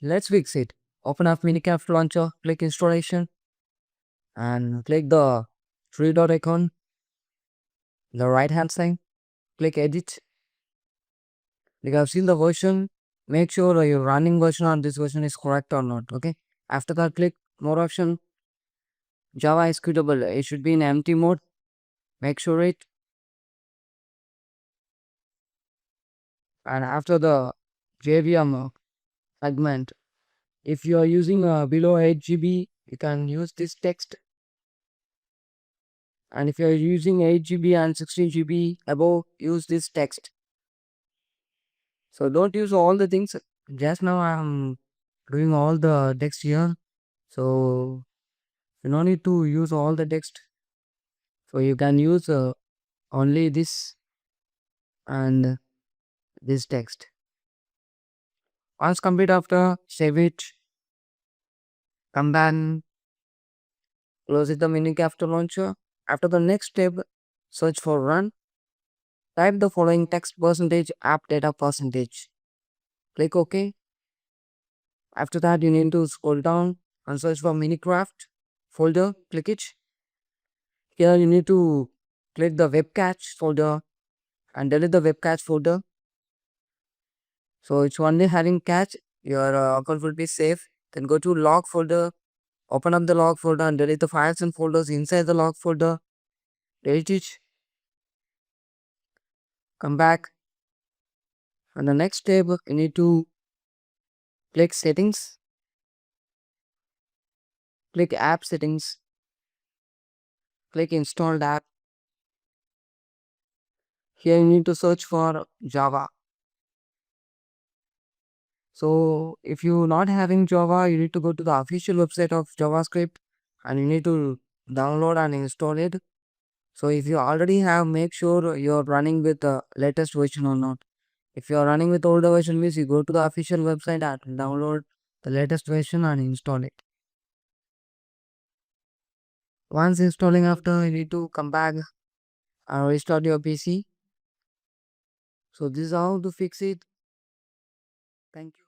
Let's fix it. Open up Minicraft Launcher, click Installation, and click the three dot icon, the right hand side, click Edit. Like I've seen the version, make sure your running version on this version is correct or not. Okay. After that, click More option, Java executable. It should be in empty mode. Make sure it. And after the JVM segment, if you are using below 8 GB, you can use this text. And if you are using 8 GB and 16 GB above, use this text. So don't use all the things. Just now I am doing all the text here. So you don't need to use all the text. So you can use only this and this text. Once complete after, save it, come back, close it the Minicraft launcher. After the next step, search for run. Type the following text percentage app data percentage. Click OK. After that, you need to scroll down and search for Minicraft folder. Click it. Here you need to click the web cache folder and delete the web cache folder. So it's only having cache. Your account will be safe. Then go to log folder. Open up the log folder and delete the files and folders inside the log folder. Delete it. Come back. And the next step, you need to click settings. Click app settings. Click installed app. Here you need to search for Java. So if you're not having Java, you need to go to the official website of JavaScript and you need to download and install it. So if you already have, make sure you're running with the latest version or not. If you're running with older version, means you go to the official website and download the latest version and install it. Once installing after, you need to come back and restart your PC. So this is how to fix it. Thank you.